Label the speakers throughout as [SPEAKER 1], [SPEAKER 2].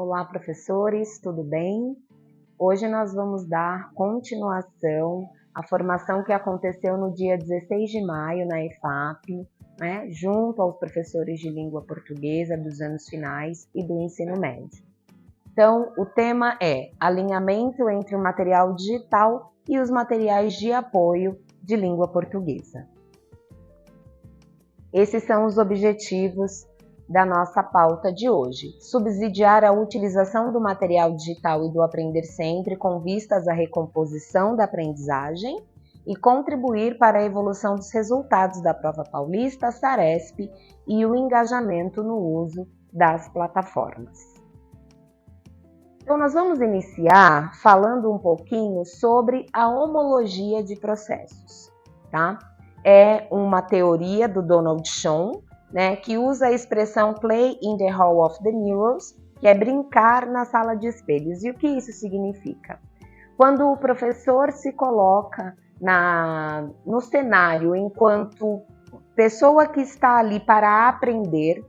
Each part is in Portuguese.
[SPEAKER 1] Olá, professores, tudo bem? Hoje nós vamos dar continuação à formação que aconteceu no dia 16 de maio na EFAP, junto aos professores de língua portuguesa dos anos finais e do ensino médio. Então, o tema é alinhamento entre o material digital e os materiais de apoio de língua portuguesa. Esses são os objetivos da nossa pauta de hoje. Subsidiar a utilização do material digital e do Aprender Sempre com vistas à recomposição da aprendizagem e contribuir para a evolução dos resultados da Prova Paulista, Saresp e o engajamento no uso das plataformas. Então, nós vamos iniciar falando um pouquinho sobre a homologia de processos, tá? É uma teoria do Donald Schoen, que usa a expressão play in the hall of the mirrors, que é brincar na sala de espelhos. E o que isso significa? Quando o professor se coloca no cenário enquanto pessoa que está ali para aprender,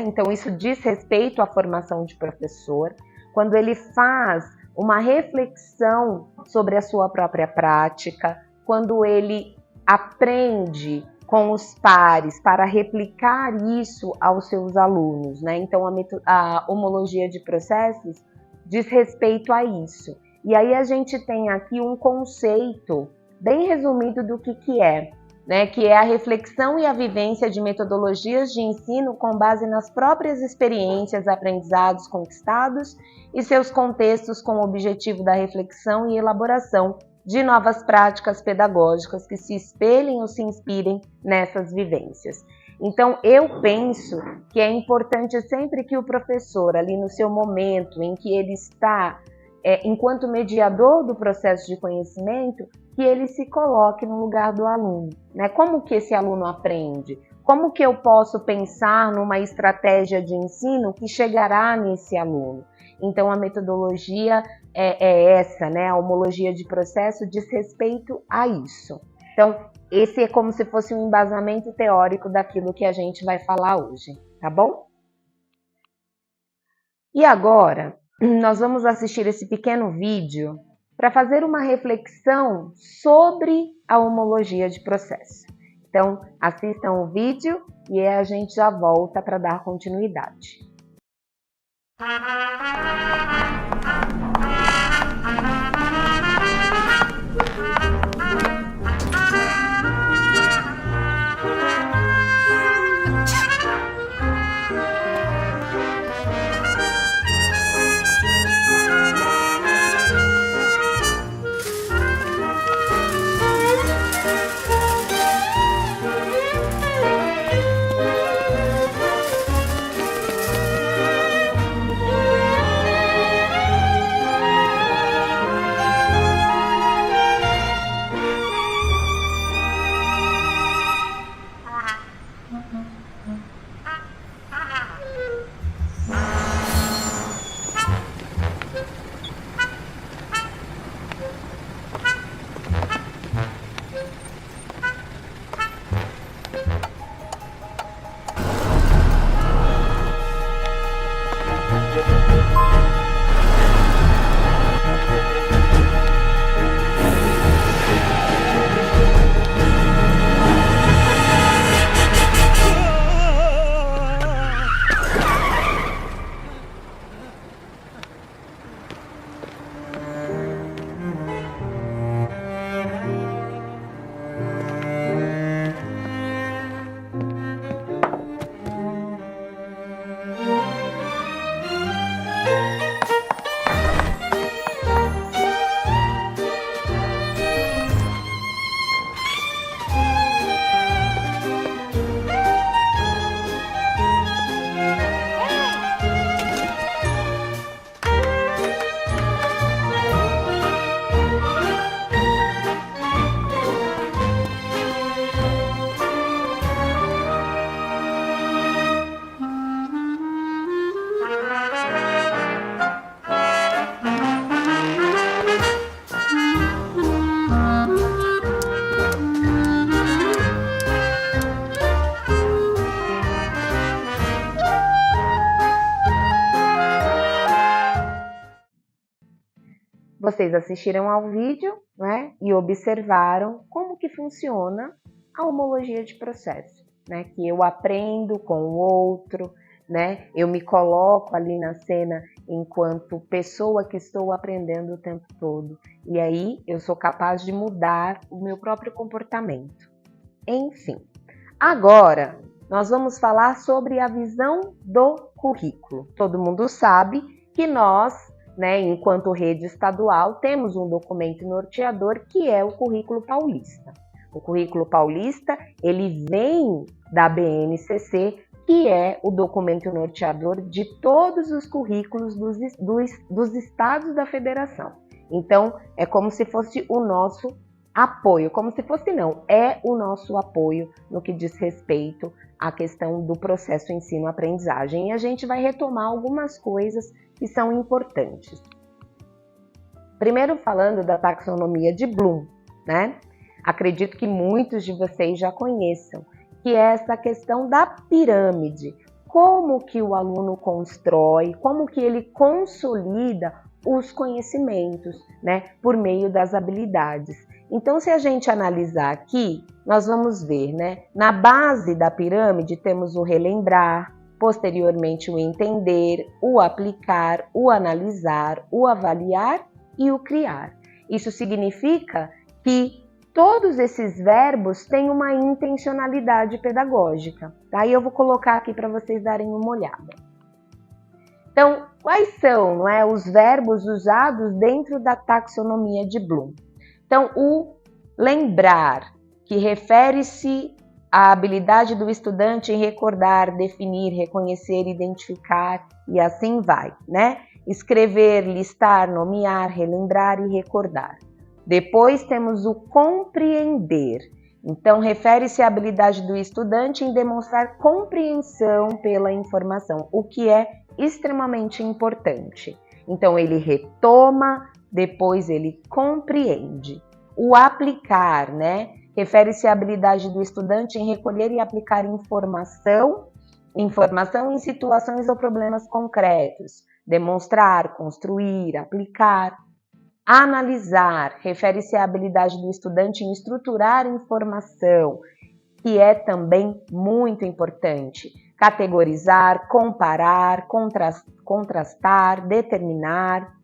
[SPEAKER 1] então isso diz respeito à formação de professor, quando ele faz uma reflexão sobre a sua própria prática, quando ele aprende com os pares para replicar isso aos seus alunos, Então, a homologia de processos diz respeito a isso. E aí a gente tem aqui um conceito bem resumido do que é, que é a reflexão e a vivência de metodologias de ensino com base nas próprias experiências, aprendizados conquistados e seus contextos com o objetivo da reflexão e elaboração de novas práticas pedagógicas que se espelhem ou se inspirem nessas vivências. Então, eu penso que é importante sempre que o professor, ali no seu momento em que ele está, enquanto mediador do processo de conhecimento, que ele se coloque no lugar do aluno. Como que esse aluno aprende? Como que eu posso pensar numa estratégia de ensino que chegará nesse aluno? Então, a metodologia é essa, a homologia de processo diz respeito a isso. Então, esse é como se fosse um embasamento teórico daquilo que a gente vai falar hoje, tá bom? E agora, nós vamos assistir esse pequeno vídeo para fazer uma reflexão sobre a homologia de processo. Então, assistam o vídeo e a gente já volta para dar continuidade. vocês assistiram ao vídeo, né, e observaram como que funciona a homologia de processo, né, que eu aprendo com o outro, né, eu me coloco ali na cena enquanto pessoa que estou aprendendo o tempo todo, e aí eu sou capaz de mudar o meu próprio comportamento. Enfim, agora nós vamos falar sobre a visão do currículo. Todo mundo sabe que nós, né, enquanto rede estadual, temos um documento norteador que é o Currículo Paulista. O Currículo Paulista, ele vem da BNCC, que é o documento norteador de todos os currículos dos estados da federação. Então, é como se fosse o nosso apoio, como se fosse não, é o nosso apoio no que diz respeito à questão do processo ensino-aprendizagem. E a gente vai retomar algumas coisas que são importantes. Primeiro falando da taxonomia de Bloom, né? Acredito que muitos de vocês já conheçam, que é essa questão da pirâmide. Como que o aluno constrói, como que ele consolida os conhecimentos, né? Por meio das habilidades. Então, se a gente analisar aqui, nós vamos ver, né? Na base da pirâmide temos o relembrar, posteriormente o entender, o aplicar, o analisar, o avaliar e o criar. Isso significa que todos esses verbos têm uma intencionalidade pedagógica. Daí eu vou colocar aqui para vocês darem uma olhada. Então, quais são, não é, os verbos usados dentro da taxonomia de Bloom? Então, o lembrar, que refere-se à habilidade do estudante em recordar, definir, reconhecer, identificar e assim vai, né? Escrever, listar, nomear, relembrar e recordar. Depois temos o compreender. Então, refere-se à habilidade do estudante em demonstrar compreensão pela informação, o que é extremamente importante. Então, ele retoma, depois ele compreende. O aplicar, né? Refere-se à habilidade do estudante em recolher e aplicar informação em situações ou problemas concretos. Demonstrar, construir, aplicar. Analisar, refere-se à habilidade do estudante em estruturar informação, que é também muito importante. Categorizar, comparar, contrastar, determinar.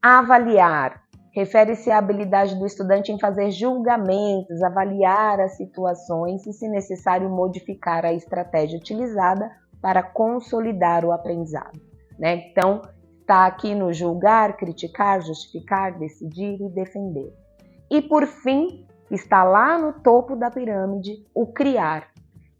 [SPEAKER 1] Avaliar, refere-se à habilidade do estudante em fazer julgamentos, avaliar as situações e, se necessário, modificar a estratégia utilizada para consolidar o aprendizado, né? Então, está aqui no julgar, criticar, justificar, decidir e defender. E, por fim, está lá no topo da pirâmide, o criar,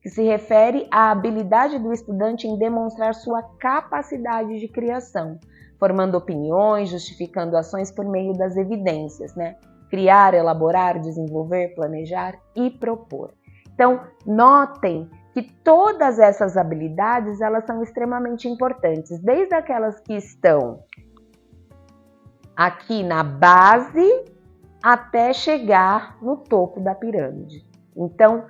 [SPEAKER 1] que se refere à habilidade do estudante em demonstrar sua capacidade de criação, formando opiniões, justificando ações por meio das evidências, né? Criar, elaborar, desenvolver, planejar e propor. Então, notem que todas essas habilidades, elas são extremamente importantes, desde aquelas que estão aqui na base até chegar no topo da pirâmide. Então,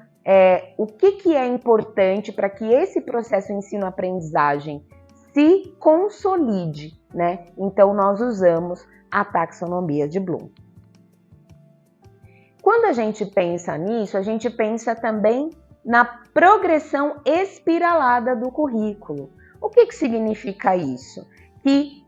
[SPEAKER 1] o que é importante para que esse processo ensino-aprendizagem se consolide, né? Então, nós usamos a taxonomia de Bloom. Quando a gente pensa nisso, a gente pensa também na progressão espiralada do currículo. O que significa isso? Que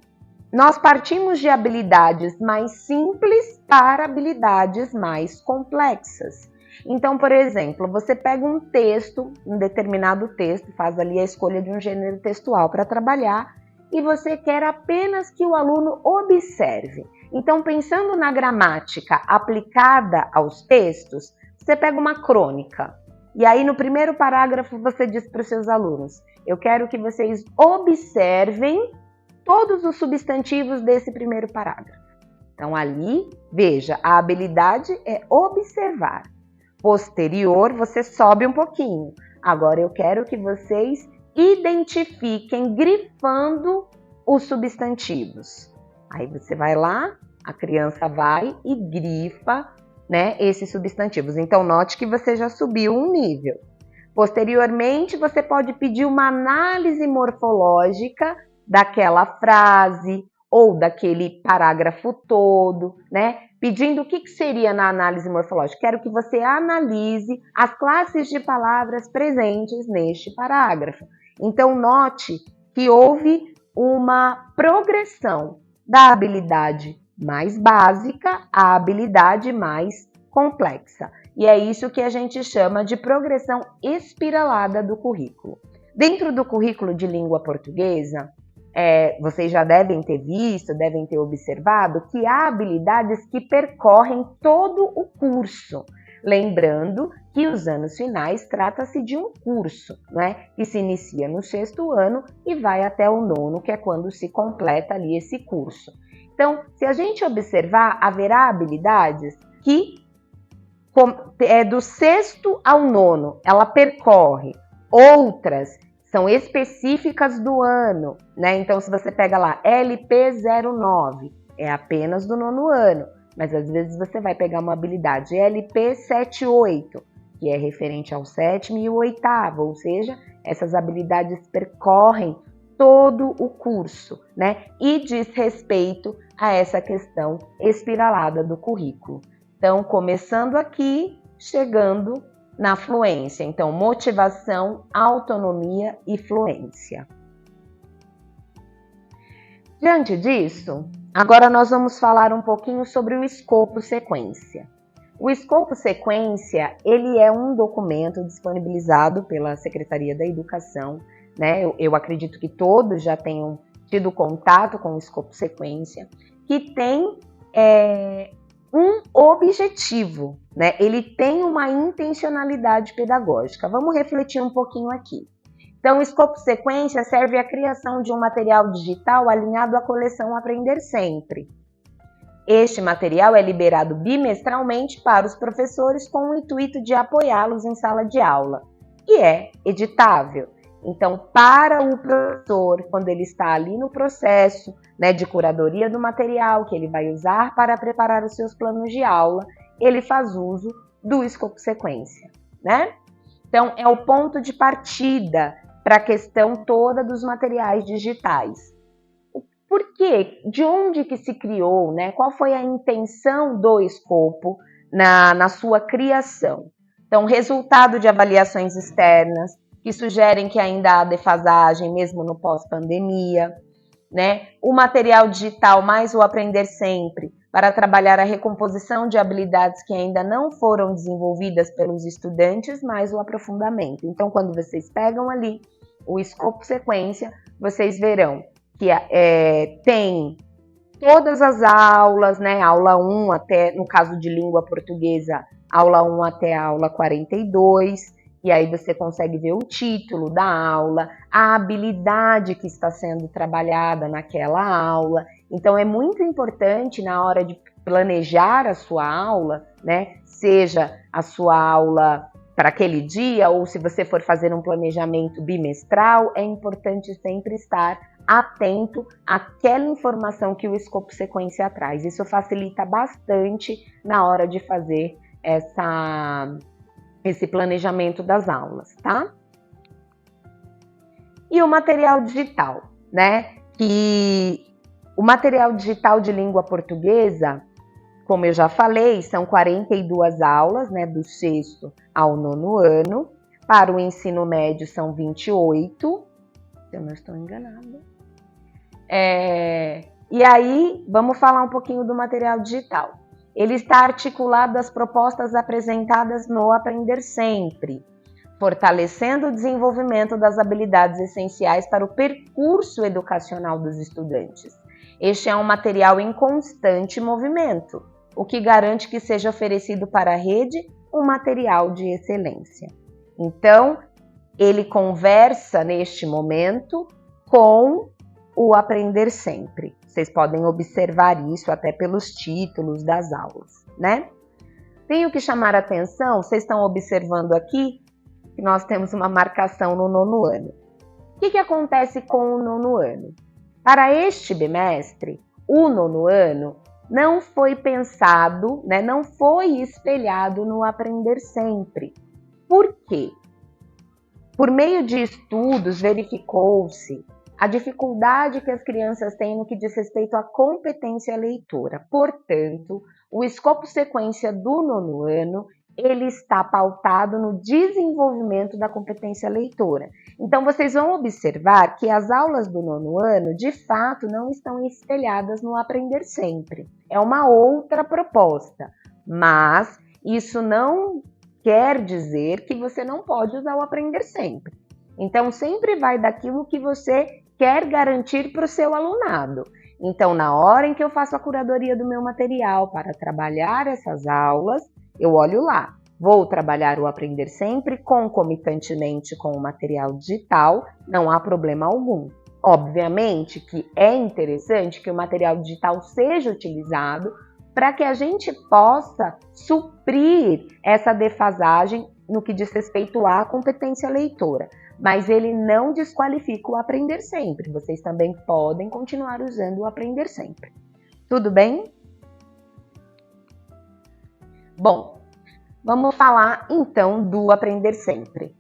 [SPEAKER 1] nós partimos de habilidades mais simples para habilidades mais complexas. Então, por exemplo, você pega um texto, um determinado texto, faz ali a escolha de um gênero textual para trabalhar e você quer apenas que o aluno observe. Então, pensando na gramática aplicada aos textos, você pega uma crônica e aí no primeiro parágrafo você diz para os seus alunos: eu quero que vocês observem todos os substantivos desse primeiro parágrafo. Então, ali, veja, a habilidade é observar. Posterior, você sobe um pouquinho. Agora eu quero que vocês identifiquem grifando os substantivos. Aí você vai lá, a criança vai e grifa, né, esses substantivos. Então, note que você já subiu um nível. Posteriormente, você pode pedir uma análise morfológica daquela frase ou daquele parágrafo todo, né? Pedindo o que seria na análise morfológica. Quero que você analise as classes de palavras presentes neste parágrafo. Então, note que houve uma progressão da habilidade mais básica à habilidade mais complexa. E é isso que a gente chama de progressão espiralada do currículo. Dentro do currículo de língua portuguesa, vocês já devem ter visto, devem ter observado que há habilidades que percorrem todo o curso. Lembrando que os anos finais trata-se de um curso, né, que se inicia no 6º ano e vai até o 9º, que é quando se completa ali esse curso. Então, se a gente observar, haverá habilidades que do 6º ao 9º, ela percorre. Outras são específicas do ano, né? Então, se você pega lá LP09, é apenas do 9º ano, mas às vezes você vai pegar uma habilidade LP78, que é referente ao 7º e o 8º, ou seja, essas habilidades percorrem todo o curso, né? E diz respeito a essa questão espiralada do currículo. Então, começando aqui, chegando na fluência. Então, motivação, autonomia e fluência. Diante disso, agora nós vamos falar um pouquinho sobre o escopo sequência. O escopo sequência, ele é um documento disponibilizado pela Secretaria da Educação, né? Eu acredito que todos já tenham tido contato com o escopo sequência, que tem um objetivo, né? Ele tem uma intencionalidade pedagógica. Vamos refletir um pouquinho aqui. Então, o escopo sequência serve à criação de um material digital alinhado à coleção Aprender Sempre. Este material é liberado bimestralmente para os professores com o intuito de apoiá-los em sala de aula e é editável. Então, para o professor, quando ele está ali no processo, né, de curadoria do material que ele vai usar para preparar os seus planos de aula, ele faz uso do escopo sequência, né? Então, é o ponto de partida para a questão toda dos materiais digitais. Por quê? De onde que se criou, né? Qual foi a intenção do escopo na sua criação? Então, resultado de avaliações externas, que sugerem que ainda há defasagem mesmo no pós-pandemia, né? O material digital mais o Aprender Sempre, para trabalhar a recomposição de habilidades que ainda não foram desenvolvidas pelos estudantes, mais o aprofundamento. Então, quando vocês pegam ali o escopo sequência, vocês verão que tem todas as aulas, né? Aula 1 até, no caso de língua portuguesa, aula 1 até a aula 42, e aí você consegue ver o título da aula, a habilidade que está sendo trabalhada naquela aula. Então, é muito importante na hora de planejar a sua aula, né? Seja a sua aula para aquele dia, ou se você for fazer um planejamento bimestral, é importante sempre estar atento àquela informação que o escopo sequência traz. Isso facilita bastante na hora de fazer esse planejamento das aulas, tá? E o material digital, né? Que o material digital de língua portuguesa, como eu já falei, são 42 aulas, né? Do 6º ao 9º ano. Para o ensino médio são 28, se eu não estou enganada. E aí, vamos falar um pouquinho do material digital. Ele está articulado às propostas apresentadas no Aprender Sempre, fortalecendo o desenvolvimento das habilidades essenciais para o percurso educacional dos estudantes. Este é um material em constante movimento, o que garante que seja oferecido para a rede um material de excelência. Então, ele conversa neste momento com o Aprender Sempre. Vocês podem observar isso até pelos títulos das aulas, né? Tenho que chamar a atenção, vocês estão observando aqui que nós temos uma marcação no 9º ano. O que acontece com o 9º ano? Para este bimestre, o 9º ano não foi pensado, né, não foi espelhado no Aprender Sempre. Por quê? Por meio de estudos, verificou-se a dificuldade que as crianças têm no que diz respeito à competência leitora. Portanto, o escopo sequência do nono ano, ele está pautado no desenvolvimento da competência leitora. Então, vocês vão observar que as aulas do nono ano, de fato, não estão espelhadas no Aprender Sempre. É uma outra proposta, mas isso não quer dizer que você não pode usar o Aprender Sempre. Então, sempre vai daquilo que você quer garantir para o seu alunado. Então, na hora em que eu faço a curadoria do meu material para trabalhar essas aulas, eu olho lá. Vou trabalhar o Aprender Sempre concomitantemente com o material digital, não há problema algum. Obviamente que é interessante que o material digital seja utilizado para que a gente possa suprir essa defasagem no que diz respeito à competência leitora. Mas ele não desqualifica o Aprender Sempre. Vocês também podem continuar usando o Aprender Sempre. Tudo bem? Bom, vamos falar então do Aprender Sempre.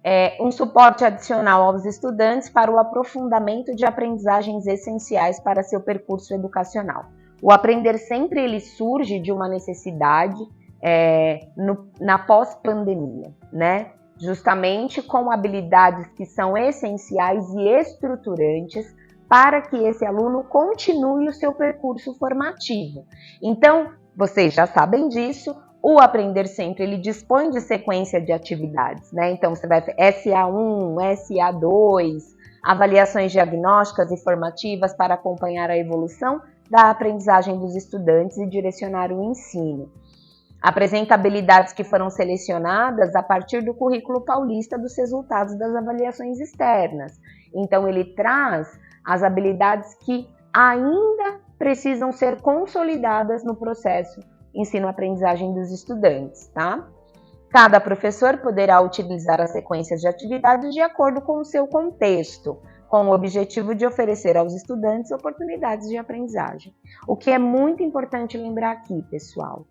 [SPEAKER 1] É um suporte adicional aos estudantes para o aprofundamento de aprendizagens essenciais para seu percurso educacional. O Aprender Sempre ele surge de uma necessidade na pós-pandemia, né? Justamente com habilidades que são essenciais e estruturantes para que esse aluno continue o seu percurso formativo. Então, vocês já sabem disso, o Aprender Sempre ele dispõe de sequência de atividades, né? Então, você vai SA1, SA2, avaliações diagnósticas e formativas para acompanhar a evolução da aprendizagem dos estudantes e direcionar o ensino. Apresenta habilidades que foram selecionadas a partir do currículo paulista dos resultados das avaliações externas. Então, ele traz as habilidades que ainda precisam ser consolidadas no processo ensino-aprendizagem dos estudantes, tá? Cada professor poderá utilizar as sequências de atividades de acordo com o seu contexto, com o objetivo de oferecer aos estudantes oportunidades de aprendizagem. O que é muito importante lembrar aqui, pessoal,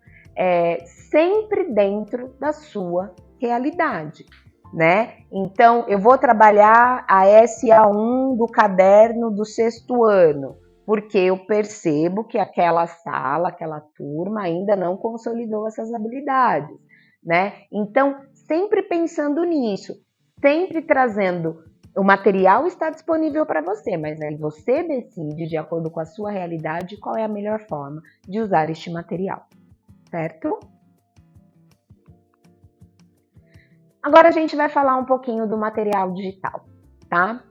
[SPEAKER 1] sempre dentro da sua realidade, né? Então, eu vou trabalhar a SA1 do caderno do 6º ano, porque eu percebo que aquela sala, aquela turma ainda não consolidou essas habilidades, né? Então, sempre pensando nisso, sempre trazendo, o material está disponível para você, mas aí você decide, de acordo com a sua realidade, qual é a melhor forma de usar este material. Certo? Agora a gente vai falar um pouquinho do material digital, tá?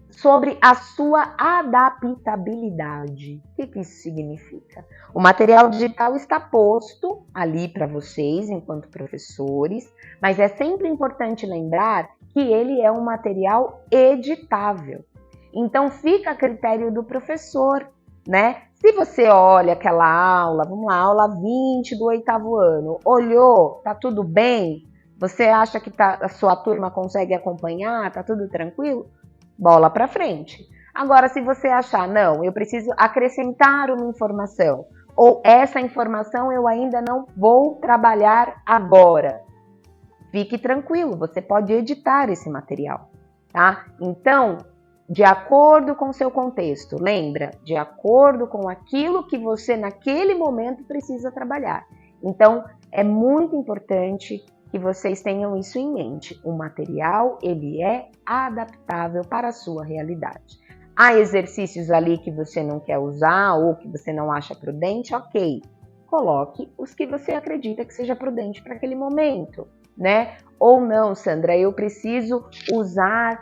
[SPEAKER 1] Sobre a sua adaptabilidade. O que isso significa? O material digital está posto ali para vocês, enquanto professores, mas é sempre importante lembrar que ele é um material editável. Então, fica a critério do professor, né? Se você olha aquela aula, vamos lá, aula 20 do 8º ano, olhou, tá tudo bem? Você acha que a sua turma consegue acompanhar? Tá tudo tranquilo? Bola para frente. Agora, se você achar, não, eu preciso acrescentar uma informação, ou essa informação eu ainda não vou trabalhar agora, fique tranquilo, você pode editar esse material, tá? Então, de acordo com o seu contexto, lembra? De acordo com aquilo que você naquele momento precisa trabalhar. Então, é muito importante que vocês tenham isso em mente. O material, ele é adaptável para a sua realidade. Há exercícios ali que você não quer usar ou que você não acha prudente, ok. Coloque os que você acredita que seja prudente para aquele momento, né? Ou não, Sandra, eu preciso usar,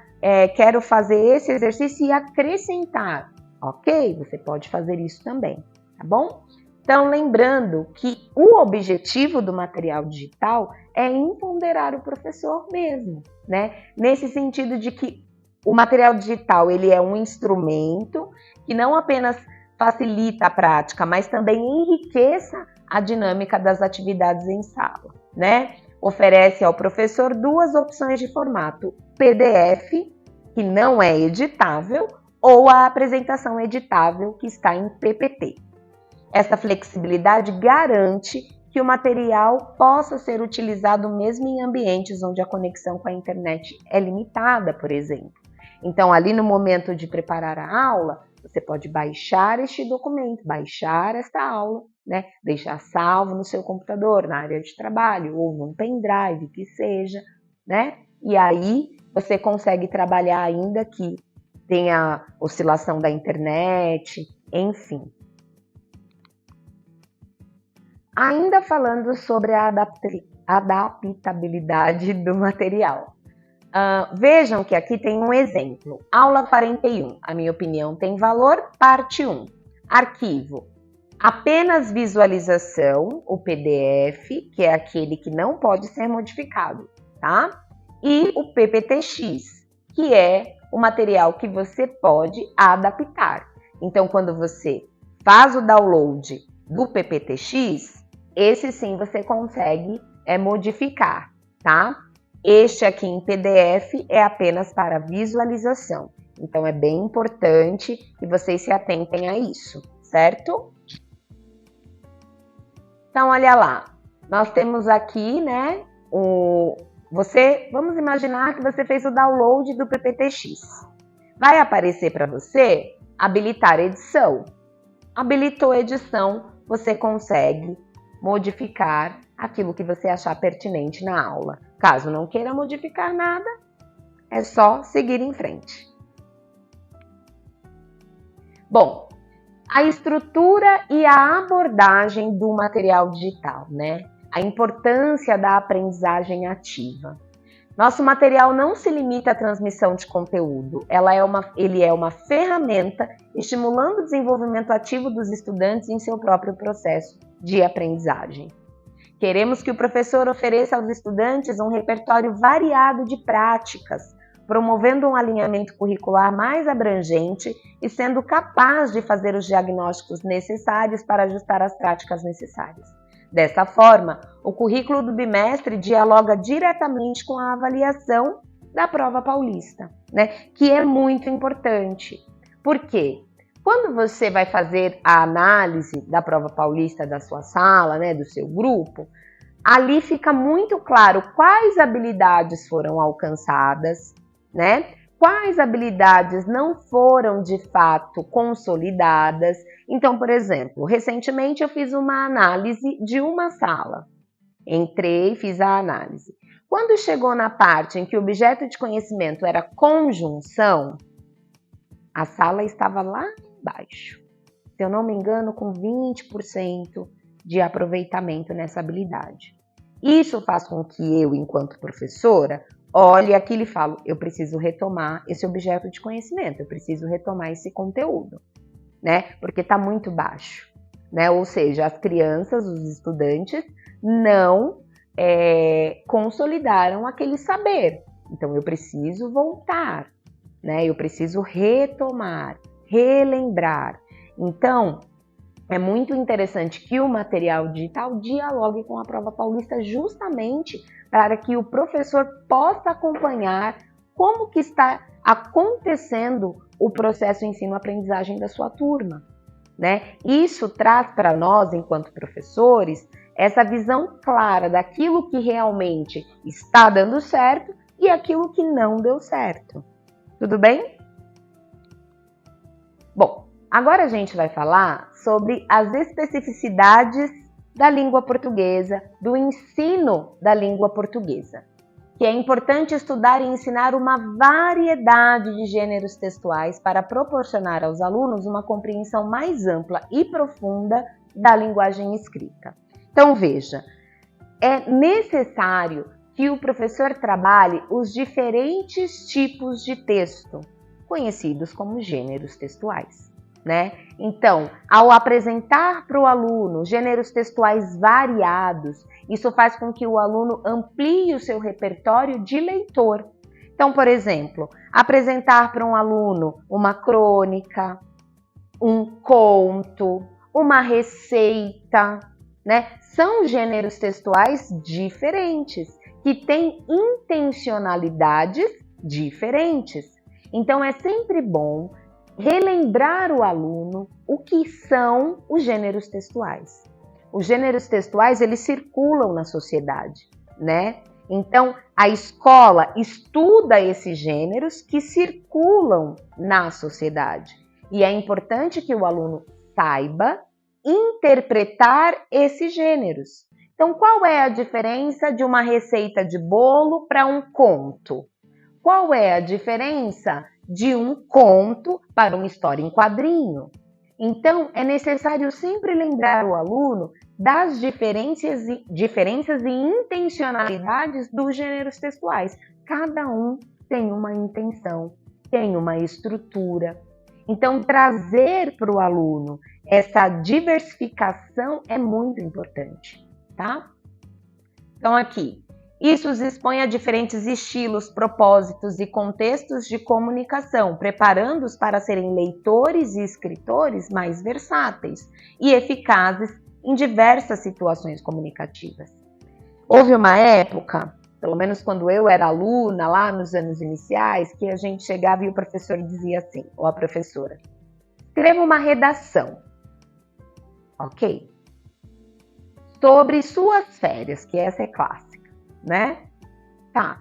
[SPEAKER 1] quero fazer esse exercício e acrescentar. Ok, você pode fazer isso também, tá bom? Então, lembrando que o objetivo do material digital é empoderar o professor mesmo, né? Nesse sentido de que o material digital ele é um instrumento que não apenas facilita a prática, mas também enriqueça a dinâmica das atividades em sala, né? Oferece ao professor duas opções de formato: PDF, que não é editável, ou a apresentação editável, que está em PPT. Essa flexibilidade garante que o material possa ser utilizado mesmo em ambientes onde a conexão com a internet é limitada, por exemplo. Então, ali no momento de preparar a aula, você pode baixar este documento, baixar esta aula, né? Deixar salvo no seu computador, na área de trabalho, ou num pendrive, que seja, né? E aí você consegue trabalhar ainda que tenha oscilação da internet, enfim. Ainda falando sobre a adaptabilidade do material. Vejam que aqui tem um exemplo. Aula 41, a minha opinião tem valor, parte 1. Arquivo, apenas visualização, o PDF, que é aquele que não pode ser modificado, tá? E o PPTX, que é o material que você pode adaptar. Então, quando você faz o download do PPTX, esse sim você consegue modificar, tá? Este aqui em PDF é apenas para visualização. Então, é bem importante que vocês se atentem a isso, certo? Então, olha lá. Nós temos aqui, né, vamos imaginar que você fez o download do PPTX. Vai aparecer para você habilitar edição. Habilitou edição, você consegue modificar aquilo que você achar pertinente na aula. Caso não queira modificar nada, é só seguir em frente. Bom, a estrutura e a abordagem do material digital, né? A importância da aprendizagem ativa. Nosso material não se limita à transmissão de conteúdo, ele é uma ferramenta estimulando o desenvolvimento ativo dos estudantes em seu próprio processo de aprendizagem. Queremos que o professor ofereça aos estudantes um repertório variado de práticas, promovendo um alinhamento curricular mais abrangente e sendo capaz de fazer os diagnósticos necessários para ajustar as práticas necessárias. Dessa forma, o currículo do bimestre dialoga diretamente com a avaliação da prova paulista, né? Que é muito importante. Por quê? Quando você vai fazer a análise da prova paulista da sua sala, né, do seu grupo, ali fica muito claro quais habilidades foram alcançadas, né? Quais habilidades não foram de fato consolidadas. Então, por exemplo, recentemente eu fiz uma análise de uma sala. Entrei, fiz a análise. Quando chegou na parte em que o objeto de conhecimento era conjunção, a sala estava lá embaixo. Se eu não me engano, com 20% de aproveitamento nessa habilidade. Isso faz com que eu, enquanto professora, olhe aquilo e falo, eu preciso retomar esse objeto de conhecimento, eu preciso retomar esse conteúdo, né? Porque está muito baixo, né? Ou seja, as crianças, os estudantes, não consolidaram aquele saber. Então, eu preciso voltar, né? Eu preciso retomar, relembrar. Então, é muito interessante que o material digital dialogue com a prova paulista justamente para que o professor possa acompanhar como que está acontecendo o processo ensino-aprendizagem da sua turma, né? Isso traz para nós, enquanto professores, essa visão clara daquilo que realmente está dando certo e aquilo que não deu certo. Tudo bem? Bom, agora a gente vai falar sobre as especificidades da língua portuguesa, do ensino da língua portuguesa, que é importante estudar e ensinar uma variedade de gêneros textuais para proporcionar aos alunos uma compreensão mais ampla e profunda da linguagem escrita. Então veja, é necessário que o professor trabalhe os diferentes tipos de texto, conhecidos como gêneros textuais, né? Então, ao apresentar para o aluno gêneros textuais variados, isso faz com que o aluno amplie o seu repertório de leitor. Então, por exemplo, apresentar para um aluno uma crônica, um conto, uma receita, né? São gêneros textuais diferentes, que têm intencionalidades diferentes. Então, é sempre bom relembrar o aluno o que são os gêneros textuais. Os gêneros textuais, eles circulam na sociedade, né? Então, a escola estuda esses gêneros que circulam na sociedade. E é importante que o aluno saiba interpretar esses gêneros. Então, qual é a diferença de uma receita de bolo para um conto? Qual é a diferença de um conto para uma história em quadrinho? Então, é necessário sempre lembrar o aluno das diferenças e intencionalidades dos gêneros textuais. Cada um tem uma intenção, tem uma estrutura. Então, trazer para o aluno essa diversificação é muito importante, tá? Então, aqui, isso os expõe a diferentes estilos, propósitos e contextos de comunicação, preparando-os para serem leitores e escritores mais versáteis e eficazes em diversas situações comunicativas. Houve uma época, pelo menos quando eu era aluna, lá nos anos iniciais, que a gente chegava e o professor dizia assim, ou a professora, escreva uma redação, ok? Sobre suas férias, que essa é clássica, né? Tá.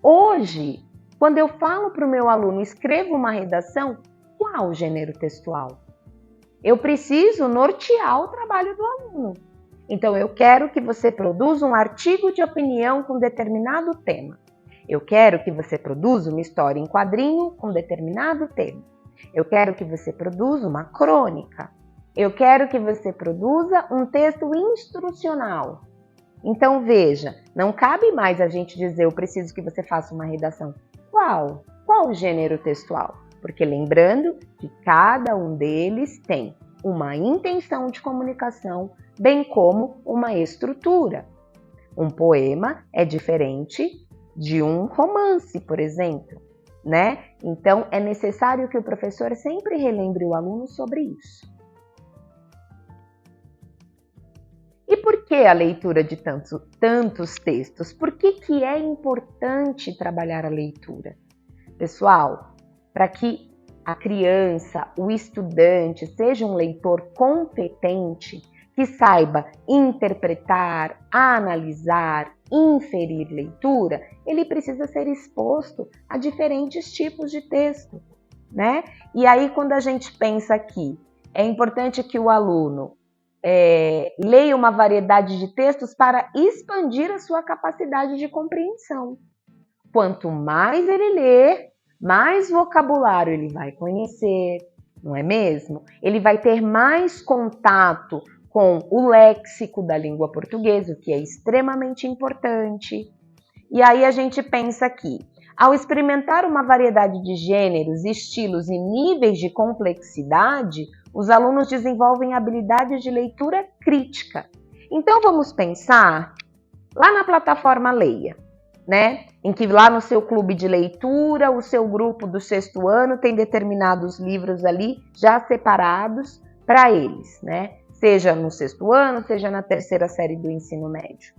[SPEAKER 1] Hoje, quando eu falo para o meu aluno, escreva uma redação, qual gênero textual? Eu preciso nortear o trabalho do aluno. Então, eu quero que você produza um artigo de opinião com determinado tema. Eu quero que você produza uma história em quadrinho com determinado tema. Eu quero que você produza uma crônica. Eu quero que você produza um texto instrucional. Então, veja, não cabe mais a gente dizer, eu preciso que você faça uma redação. Qual? Qual o gênero textual? Porque lembrando que cada um deles tem uma intenção de comunicação, bem como uma estrutura. Um poema é diferente de um romance, por exemplo, né? Então, é necessário que o professor sempre relembre o aluno sobre isso. E por que a leitura de tantos textos? Por que é importante trabalhar a leitura? Pessoal, para que a criança, o estudante, seja um leitor competente, que saiba interpretar, analisar, inferir leitura, ele precisa ser exposto a diferentes tipos de texto, né? E aí, quando a gente pensa aqui, é importante que o aluno leia uma variedade de textos para expandir a sua capacidade de compreensão. Quanto mais ele lê, mais vocabulário ele vai conhecer, não é mesmo? Ele vai ter mais contato com o léxico da língua portuguesa, o que é extremamente importante. E aí a gente pensa aqui, ao experimentar uma variedade de gêneros, estilos e níveis de complexidade, os alunos desenvolvem habilidades de leitura crítica. Então vamos pensar lá na plataforma Leia, né? Em que lá no seu clube de leitura, o seu grupo do 6º ano tem determinados livros ali já separados para eles, né? Seja no 6º ano, seja na 3ª série do ensino médio.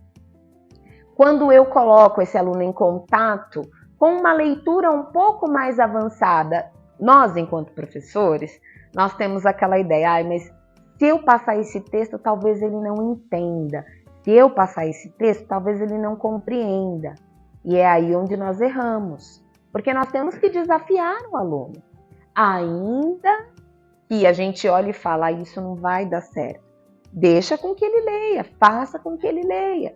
[SPEAKER 1] Quando eu coloco esse aluno em contato com uma leitura um pouco mais avançada, nós, enquanto professores, nós temos aquela ideia, mas se eu passar esse texto, talvez ele não entenda. Se eu passar esse texto, talvez ele não compreenda. E é aí onde nós erramos, porque nós temos que desafiar o aluno. Ainda que a gente olhe e fala, isso não vai dar certo. Deixa com que ele leia, faça com que ele leia.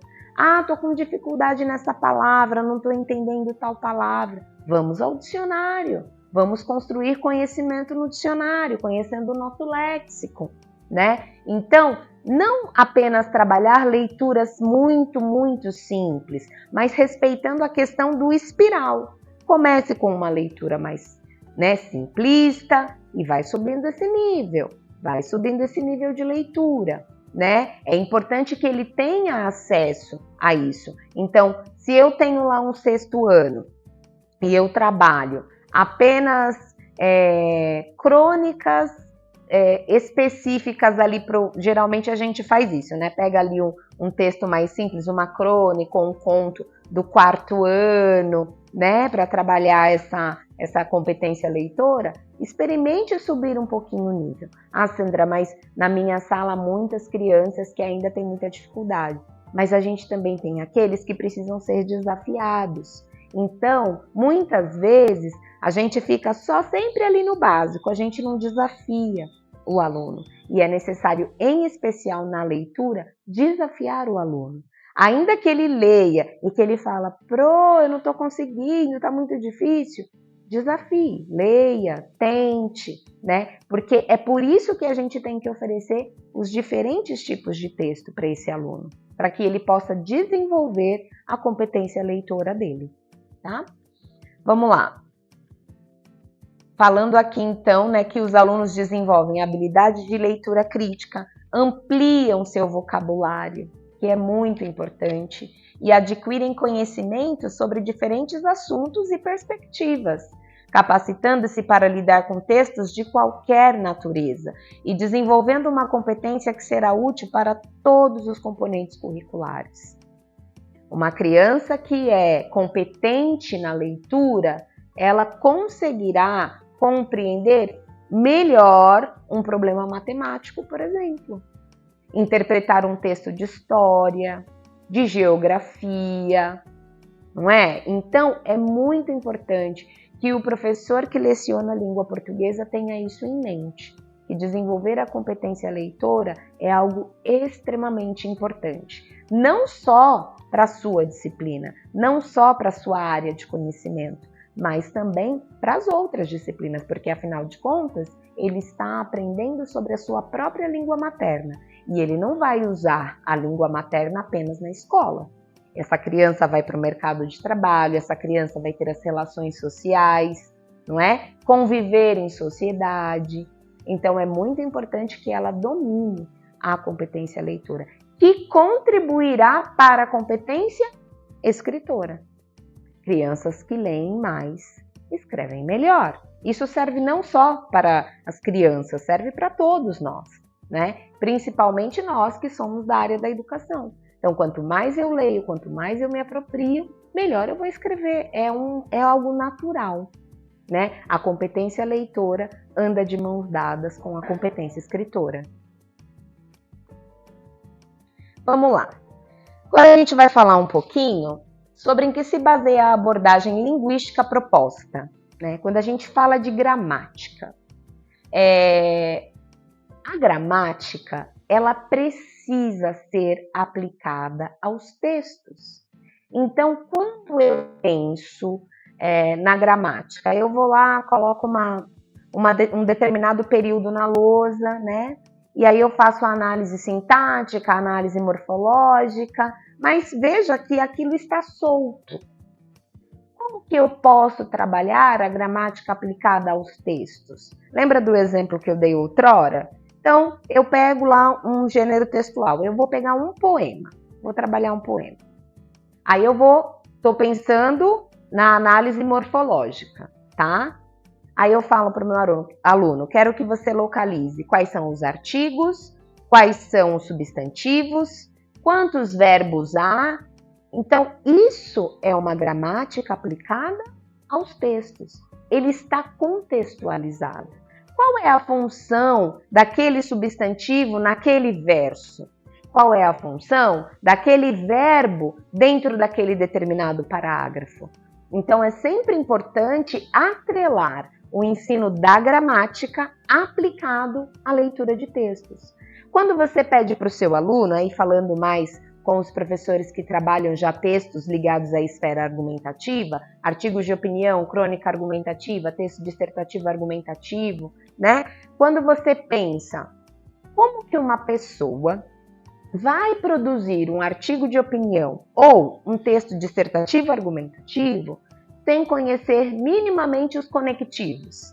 [SPEAKER 1] Estou com dificuldade nessa palavra, não estou entendendo tal palavra. Vamos ao dicionário, vamos construir conhecimento no dicionário, conhecendo o nosso léxico, né? Então, não apenas trabalhar leituras muito simples, mas respeitando a questão do espiral. Comece com uma leitura mais, simplista e vai subindo esse nível, de leitura. Né? É importante que ele tenha acesso a isso. Então, se eu tenho lá um 6º ano e eu trabalho apenas crônicas específicas ali, geralmente a gente faz isso, né? Pega ali um texto mais simples, uma crônica ou um conto do 4º ano, né? Para trabalhar essa competência leitora, experimente subir um pouquinho o nível. Sandra, mas na minha sala muitas crianças que ainda têm muita dificuldade. mas a gente também tem aqueles que precisam ser desafiados. Então, muitas vezes, a gente fica só sempre ali no básico, a gente não desafia o aluno. E é necessário, em especial na leitura, desafiar o aluno. Ainda que ele leia e que ele fala, eu não estou conseguindo, está muito difícil, desafie, leia, tente, né? Porque é por isso que a gente tem que oferecer os diferentes tipos de texto para esse aluno, para que ele possa desenvolver a competência leitora dele, tá? Vamos lá. Falando aqui então, né, que os alunos desenvolvem habilidade de leitura crítica, ampliam seu vocabulário, que é muito importante, e adquirem conhecimento sobre diferentes assuntos e perspectivas, capacitando-se para lidar com textos de qualquer natureza e desenvolvendo uma competência que será útil para todos os componentes curriculares. Uma criança que é competente na leitura, ela conseguirá compreender melhor um problema matemático, por exemplo. Interpretar um texto de história, de geografia, não é? Então, é muito importante que o professor que leciona a língua portuguesa tenha isso em mente, que desenvolver a competência leitora é algo extremamente importante, não só para a sua disciplina, não só para a sua área de conhecimento, mas também para as outras disciplinas, porque afinal de contas, ele está aprendendo sobre a sua própria língua materna e ele não vai usar a língua materna apenas na escola. Essa criança vai para o mercado de trabalho, essa criança vai ter as relações sociais, não é? Conviver em sociedade. Então, é muito importante que ela domine a competência leitora, que contribuirá para a competência escritora. Crianças que leem mais, escrevem melhor. Isso serve não só para as crianças, serve para todos nós, né? Principalmente nós que somos da área da educação. Então, quanto mais eu leio, quanto mais eu me aproprio, melhor eu vou escrever. É algo natural, né? A competência leitora anda de mãos dadas com a competência escritora. Vamos lá. Agora a gente vai falar um pouquinho sobre em que se baseia a abordagem linguística proposta, né? Quando a gente fala de gramática. A gramática, ela precisa ser aplicada aos textos. Então, quando eu penso na gramática, eu vou lá, coloco um determinado período na lousa, né? E aí eu faço a análise sintática, a análise morfológica, mas veja que aquilo está solto. Como que eu posso trabalhar a gramática aplicada aos textos? Lembra do exemplo que eu dei outrora? Então, eu pego lá um gênero textual, eu vou pegar um poema, vou trabalhar um poema. Aí eu estou pensando na análise morfológica, tá? Aí eu falo para o meu aluno, quero que você localize quais são os artigos, quais são os substantivos, quantos verbos há. Então, isso é uma gramática aplicada aos textos. Ele está contextualizado. Qual é a função daquele substantivo naquele verso? Qual é a função daquele verbo dentro daquele determinado parágrafo? Então, é sempre importante atrelar o ensino da gramática aplicado à leitura de textos. Quando você pede para o seu aluno, aí falando mais com os professores que trabalham já textos ligados à esfera argumentativa, artigos de opinião, crônica argumentativa, texto dissertativo argumentativo, né? Quando você pensa, como que uma pessoa vai produzir um artigo de opinião ou um texto dissertativo argumentativo sem conhecer minimamente os conectivos,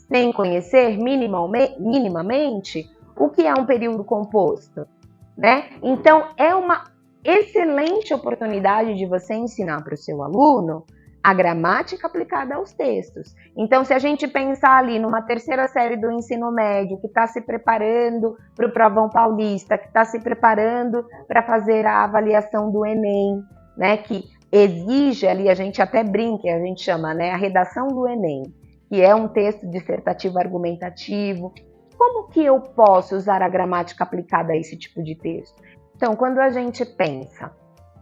[SPEAKER 1] sem conhecer minimamente o que é um período composto, né? Então, é uma excelente oportunidade de você ensinar para o seu aluno a gramática aplicada aos textos. Então, se a gente pensar ali numa terceira série do ensino médio, que está se preparando para o Provão Paulista, que está se preparando para fazer a avaliação do Enem, né, que exige ali, a gente até brinca, a gente chama, né, a redação do Enem, que é um texto dissertativo argumentativo. Como que eu posso usar a gramática aplicada a esse tipo de texto? Então, quando a gente pensa,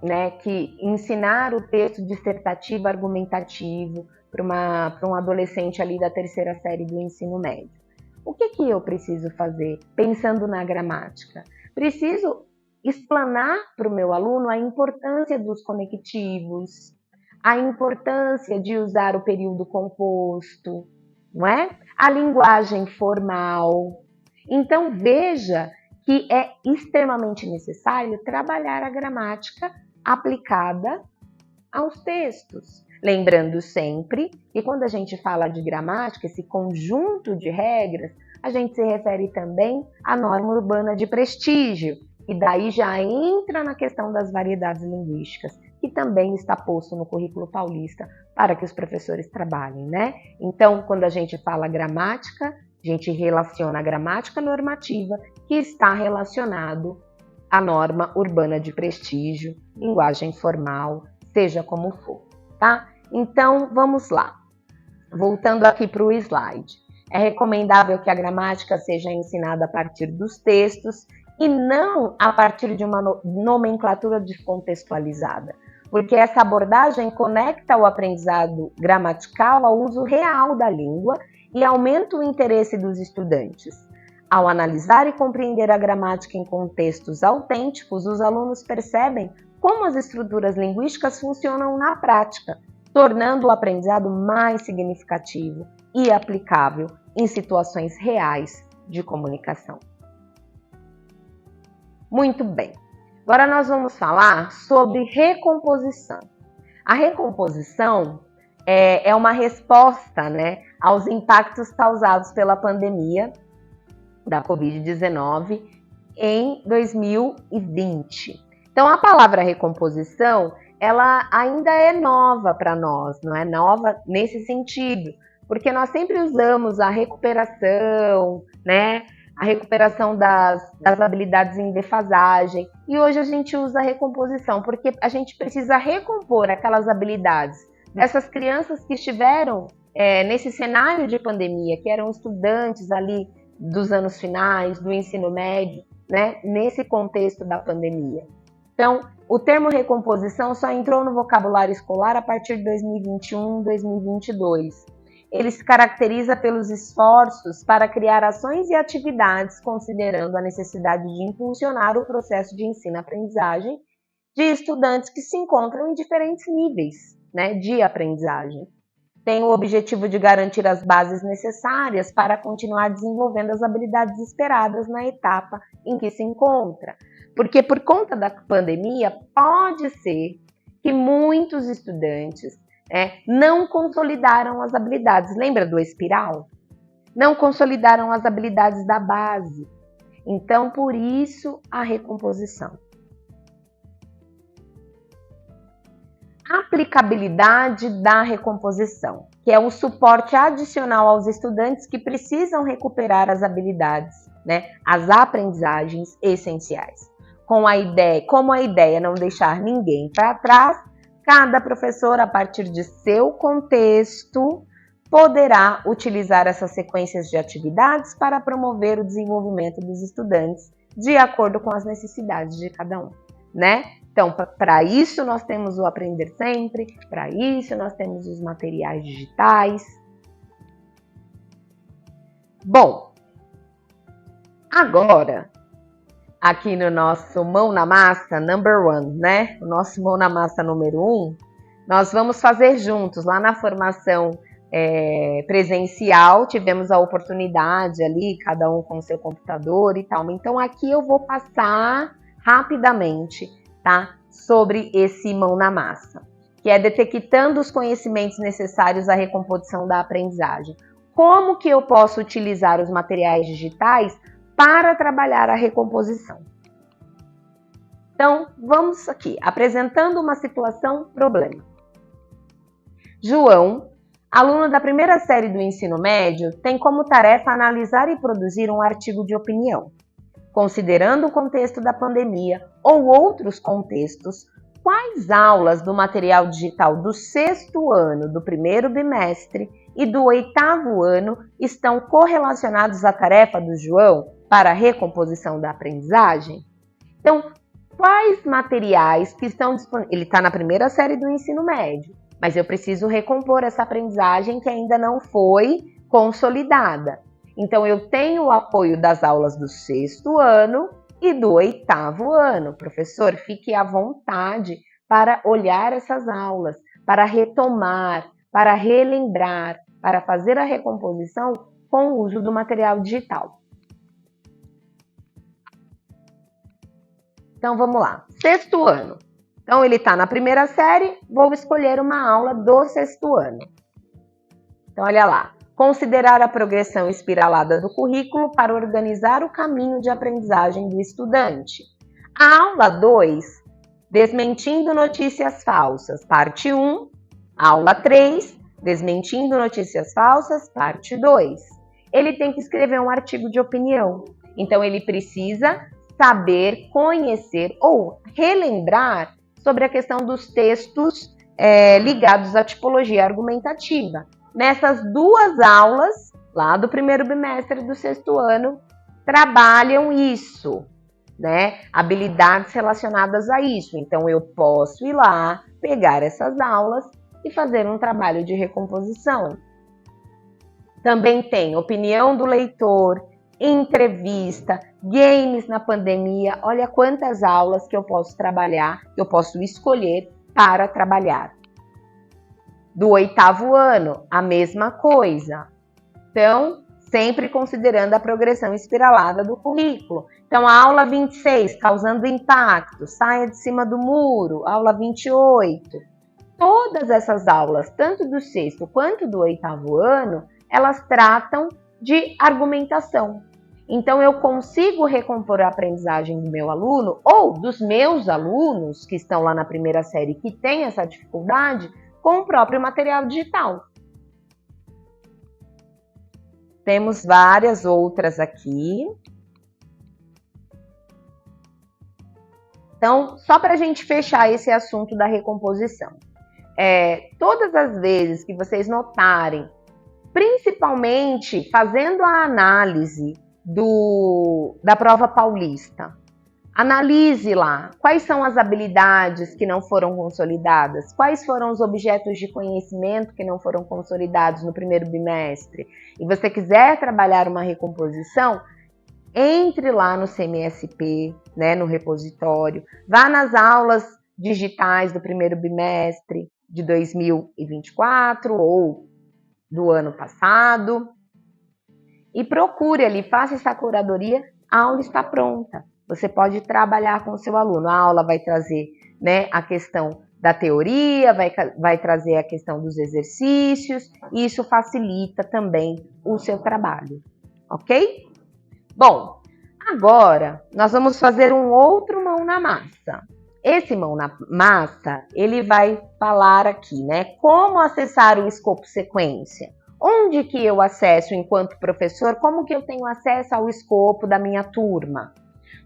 [SPEAKER 1] né, que ensinar o texto dissertativo argumentativo para um adolescente ali da terceira série do ensino médio, o que eu preciso fazer pensando na gramática? Preciso explanar para o meu aluno a importância dos conectivos, a importância de usar o período composto, não é? A linguagem formal. Então, veja que é extremamente necessário trabalhar a gramática aplicada aos textos. Lembrando sempre que quando a gente fala de gramática, esse conjunto de regras, a gente se refere também à norma urbana de prestígio, e daí já entra na questão das variedades linguísticas, que também está posto no currículo paulista para que os professores trabalhem, né? Então, quando a gente fala gramática, a gente relaciona a gramática normativa, que está relacionado à norma urbana de prestígio, linguagem formal, seja como for, tá? Então, vamos lá. Voltando aqui para o slide. É recomendável que a gramática seja ensinada a partir dos textos e não a partir de uma nomenclatura descontextualizada, porque essa abordagem conecta o aprendizado gramatical ao uso real da língua e aumenta o interesse dos estudantes. Ao analisar e compreender a gramática em contextos autênticos, os alunos percebem como as estruturas linguísticas funcionam na prática, tornando o aprendizado mais significativo e aplicável em situações reais de comunicação. Muito bem, agora nós vamos falar sobre recomposição. A recomposição é uma resposta, né, aos impactos causados pela pandemia da Covid-19 em 2020. Então, a palavra recomposição, ela ainda é nova para nós, não é nova nesse sentido, porque nós sempre usamos a recuperação, né? A recuperação das habilidades em defasagem, e hoje a gente usa a recomposição, porque a gente precisa recompor aquelas habilidades dessas crianças que estiveram nesse cenário de pandemia, que eram estudantes ali dos anos finais, do ensino médio, né? Nesse contexto da pandemia. Então, o termo recomposição só entrou no vocabulário escolar a partir de 2021, 2022. Ele se caracteriza pelos esforços para criar ações e atividades considerando a necessidade de impulsionar o processo de ensino-aprendizagem de estudantes que se encontram em diferentes níveis, né, de aprendizagem. Tem o objetivo de garantir as bases necessárias para continuar desenvolvendo as habilidades esperadas na etapa em que se encontra. Porque por conta da pandemia, pode ser que muitos estudantes não consolidaram as habilidades. Lembra do espiral? Não consolidaram as habilidades da base. Então, por isso, a recomposição. Aplicabilidade da recomposição, que é o suporte adicional aos estudantes que precisam recuperar as habilidades, né, as aprendizagens essenciais. Como a ideia é não deixar ninguém para trás, cada professor, a partir de seu contexto, poderá utilizar essas sequências de atividades para promover o desenvolvimento dos estudantes de acordo com as necessidades de cada um, né? Então, para isso nós temos o Aprender Sempre, para isso nós temos os materiais digitais. Bom, agora, aqui no nosso Mão na Massa, number 1, né? O nosso Mão na Massa número 1, nós vamos fazer juntos, lá na formação presencial, tivemos a oportunidade ali, cada um com o seu computador e tal. Então, aqui eu vou passar rapidamente, tá? Sobre esse Mão na Massa, que é detectando os conhecimentos necessários à recomposição da aprendizagem. Como que eu posso utilizar os materiais digitais para trabalhar a recomposição? Então, vamos aqui, apresentando uma situação-problema. João, aluno da primeira série do ensino médio, tem como tarefa analisar e produzir um artigo de opinião. Considerando o contexto da pandemia ou outros contextos, quais aulas do material digital do 6º ano do primeiro bimestre e do 8º ano estão correlacionados à tarefa do João para a recomposição da aprendizagem? Então, quais materiais que estão disponíveis. Ele está na primeira série do ensino médio, mas eu preciso recompor essa aprendizagem que ainda não foi consolidada. Então, eu tenho o apoio das aulas do 6º ano e do 8º ano. Professor, fique à vontade para olhar essas aulas, para retomar, para relembrar, para fazer a recomposição com o uso do material digital. Então, vamos lá. 6º ano. Então, ele está na primeira série, vou escolher uma aula do 6º ano. Então, olha lá. Considerar a progressão espiralada do currículo para organizar o caminho de aprendizagem do estudante. A aula 2, desmentindo notícias falsas, parte 1. Aula 3, desmentindo notícias falsas, parte 2. Ele tem que escrever um artigo de opinião. Então, ele precisa saber, conhecer ou relembrar sobre a questão dos textos ligados à tipologia argumentativa. Nessas 2 aulas, lá do primeiro bimestre do 6º ano, trabalham isso, né? Habilidades relacionadas a isso. Então, eu posso ir lá, pegar essas aulas e fazer um trabalho de recomposição. Também tem opinião do leitor, entrevista, games na pandemia. Olha quantas aulas que eu posso trabalhar, que eu posso escolher para trabalhar. Do 8º ano, a mesma coisa. Então, sempre considerando a progressão espiralada do currículo. Então, a aula 26, causando impacto, saia de cima do muro, aula 28. Todas essas aulas, tanto do 6º quanto do 8º ano, elas tratam de argumentação. Então, eu consigo recompor a aprendizagem do meu aluno ou dos meus alunos que estão lá na primeira série que têm essa dificuldade com o próprio material digital. Temos várias outras aqui. Então, só para a gente fechar esse assunto da recomposição. Todas as vezes que vocês notarem, principalmente fazendo a análise da prova paulista, analise lá quais são as habilidades que não foram consolidadas, quais foram os objetos de conhecimento que não foram consolidados no primeiro bimestre, e você quiser trabalhar uma recomposição, entre lá no CMSP, né, no repositório, vá nas aulas digitais do primeiro bimestre de 2024 ou do ano passado, e procure ali, faça essa curadoria, a aula está pronta. Você pode trabalhar com o seu aluno. A aula vai trazer, né, a questão da teoria, vai trazer a questão dos exercícios, e isso facilita também o seu trabalho, ok? Bom, agora nós vamos fazer um outro mão na massa. Esse mão na massa, ele vai falar aqui, né, como acessar o escopo sequência. Onde que eu acesso enquanto professor? Como que eu tenho acesso ao escopo da minha turma?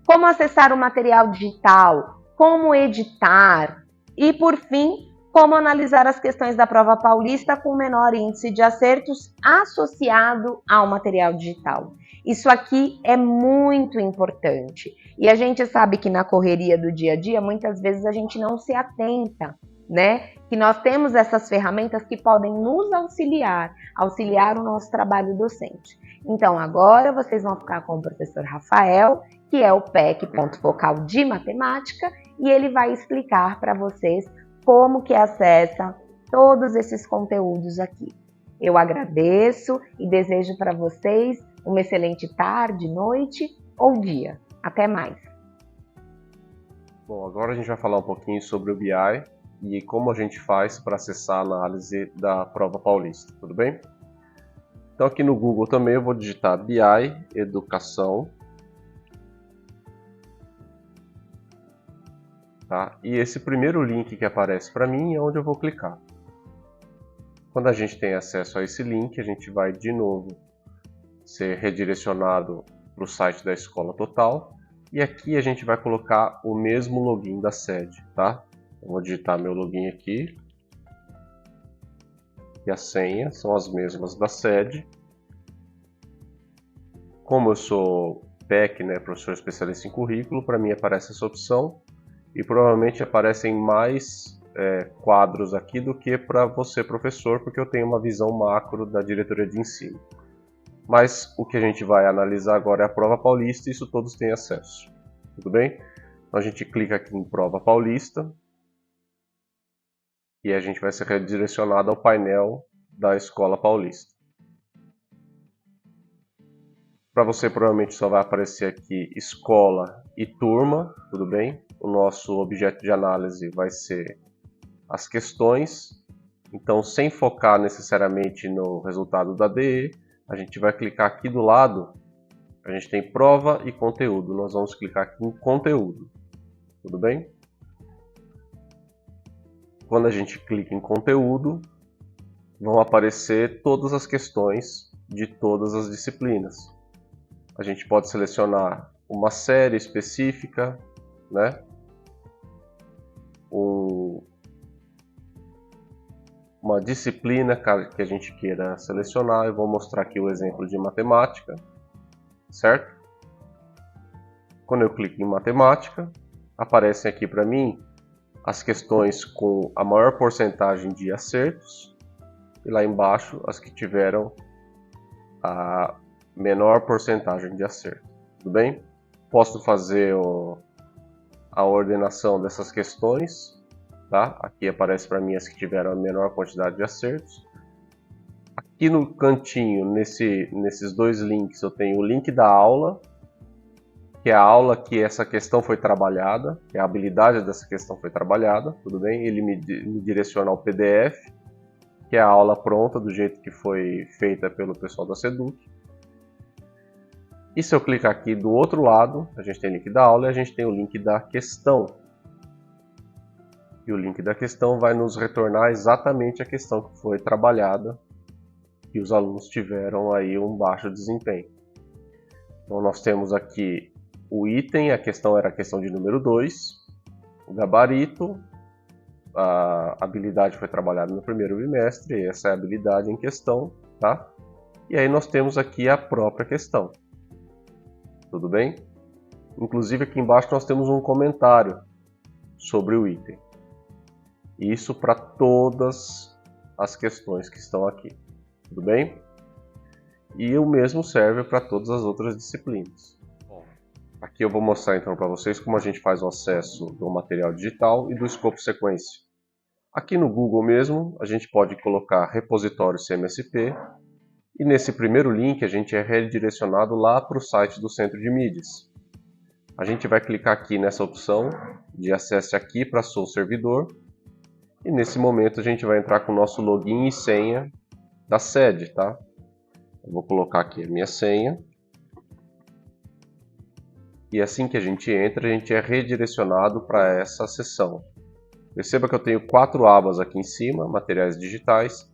[SPEAKER 1] Como acessar o material digital? Como editar? E, por fim, como analisar as questões da prova paulista com menor índice de acertos associado ao material digital. Isso aqui é muito importante. E a gente sabe que na correria do dia a dia, muitas vezes a gente não se atenta, né? Que nós temos essas ferramentas que podem nos auxiliar o nosso trabalho docente. Então, agora vocês vão ficar com o professor Rafael, que é o PEC Ponto Focal de Matemática, e ele vai explicar para vocês como que acessa todos esses conteúdos aqui. Eu agradeço e desejo para vocês uma excelente tarde, noite ou dia. Até mais!
[SPEAKER 2] Bom, agora a gente vai falar um pouquinho sobre o BI e como a gente faz para acessar a análise da prova paulista, tudo bem? Então aqui no Google também eu vou digitar BI Educação. Tá? E esse primeiro link que aparece para mim é onde eu vou clicar. Quando a gente tem acesso a esse link, a gente vai de novo ser redirecionado para o site da Escola Total. E aqui a gente vai colocar o mesmo login da sede, tá? Eu vou digitar meu login aqui. E a senha são as mesmas da sede. Como eu sou PEC, né, professor especialista em currículo, para mim aparece essa opção. e provavelmente aparecem mais quadros aqui do que para você, professor, porque eu tenho uma visão macro da diretoria de ensino. Mas o que a gente vai analisar agora é a prova paulista e isso todos têm acesso. Tudo bem? Então a gente clica aqui em prova paulista e a gente vai ser redirecionado ao painel da escola paulista. Para você provavelmente só vai aparecer aqui escola e turma, tudo bem? O nosso objeto de análise vai ser as questões, então sem focar necessariamente no resultado da DE, a gente vai clicar aqui do lado, a gente tem prova e conteúdo, nós vamos clicar aqui em conteúdo, tudo bem? Quando a gente clica em conteúdo, vão aparecer todas as questões de todas as disciplinas. A gente pode selecionar uma série específica, né? Uma disciplina que a gente queira selecionar. Eu vou mostrar aqui o exemplo de matemática, certo? Quando eu clico em matemática, aparecem aqui para mim as questões com a maior porcentagem de acertos e lá embaixo as que tiveram a menor porcentagem de acerto. Tudo bem? Posso fazer a ordenação dessas questões. Tá? Aqui aparece para mim as que tiveram a menor quantidade de acertos. Aqui no cantinho, nesses dois links, eu tenho o link da aula, que é a aula que essa questão foi trabalhada, que a habilidade dessa questão foi trabalhada, tudo bem? Ele me direciona ao PDF, que é a aula pronta, do jeito que foi feita pelo pessoal da Seduc. E se eu clicar aqui do outro lado, a gente tem o link da aula e a gente tem o link da questão. E o link da questão vai nos retornar exatamente a questão que foi trabalhada e os alunos tiveram aí um baixo desempenho. Então nós temos aqui o item, a questão era a questão de número 2, o gabarito, a habilidade foi trabalhada no primeiro bimestre, essa é a habilidade em questão, tá? E aí nós temos aqui a própria questão. Tudo bem? Inclusive aqui embaixo nós temos um comentário sobre o item. Isso para todas as questões que estão aqui, tudo bem? E o mesmo serve para todas as outras disciplinas. Aqui eu vou mostrar então para vocês como a gente faz o acesso do material digital e do escopo sequência. Aqui no Google mesmo, a gente pode colocar repositório CMSP e nesse primeiro link a gente é redirecionado lá para o site do Centro de Mídias. A gente vai clicar aqui nessa opção de acesse aqui para Sou Servidor. E nesse momento a gente vai entrar com o nosso login e senha da sede, tá? Eu vou colocar aqui a minha senha. E assim que a gente entra, a gente é redirecionado para essa seção. Perceba que eu tenho 4 abas aqui em cima, materiais digitais,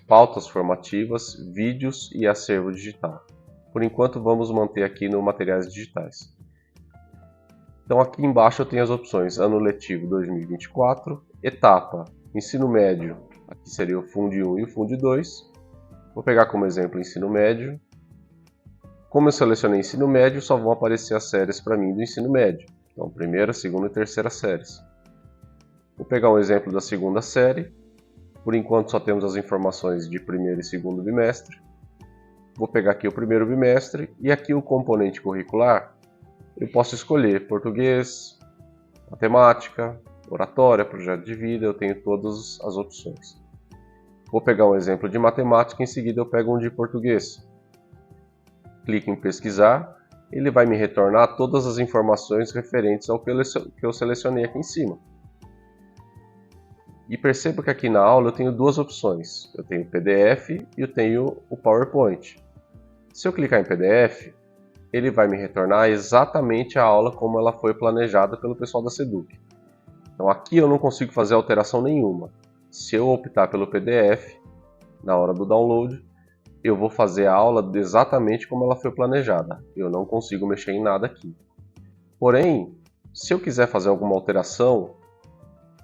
[SPEAKER 2] pautas formativas, vídeos e acervo digital. Por enquanto vamos manter aqui no materiais digitais. Então aqui embaixo eu tenho as opções ano letivo 2024, etapa ensino médio, aqui seria o Fund 1 e o Fund 2. Vou pegar como exemplo o ensino médio. Como eu selecionei ensino médio, só vão aparecer as séries para mim do ensino médio. Então primeira, segunda e terceira séries. Vou pegar um exemplo da segunda série. Por enquanto só temos as informações de primeiro e segundo bimestre. Vou pegar aqui o primeiro bimestre e aqui o componente curricular. Eu posso escolher português, matemática, oratória, projeto de vida, eu tenho todas as opções. Vou pegar um exemplo de matemática, em seguida eu pego um de português. Clico em pesquisar, ele vai me retornar todas as informações referentes ao que eu selecionei aqui em cima. E perceba que aqui na aula eu tenho duas opções, eu tenho o PDF e eu tenho o PowerPoint. Se eu clicar em PDF, ele vai me retornar exatamente a aula como ela foi planejada pelo pessoal da Seduc. Então aqui eu não consigo fazer alteração nenhuma. Se eu optar pelo PDF, na hora do download, eu vou fazer a aula exatamente como ela foi planejada. Eu não consigo mexer em nada aqui. Porém, se eu quiser fazer alguma alteração,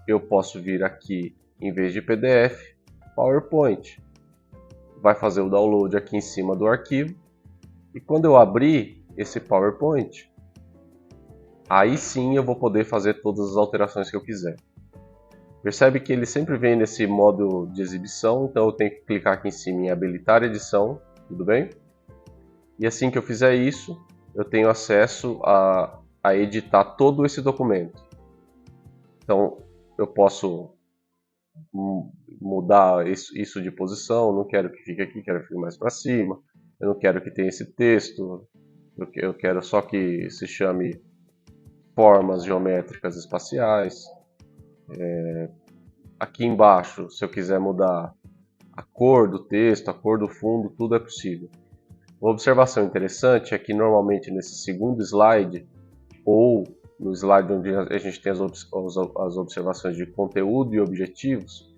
[SPEAKER 2] eu posso vir aqui, em vez de PDF, PowerPoint. Vai fazer o download aqui em cima do arquivo. E quando eu abrir esse PowerPoint, Aí sim eu vou poder fazer todas as alterações que eu quiser. Percebe que ele sempre vem nesse modo de exibição, então eu tenho que clicar aqui em cima em habilitar edição, tudo bem? E assim que eu fizer isso, eu tenho acesso a editar todo esse documento. Então eu posso mudar isso de posição, não quero que fique aqui, quero que fique mais para cima. Eu não quero que tenha esse texto, eu quero só que se chame formas geométricas espaciais. Aqui embaixo, se eu quiser mudar a cor do texto, a cor do fundo, tudo é possível. Uma observação interessante é que normalmente nesse segundo slide, ou no slide onde a gente tem as observações de conteúdo e objetivos,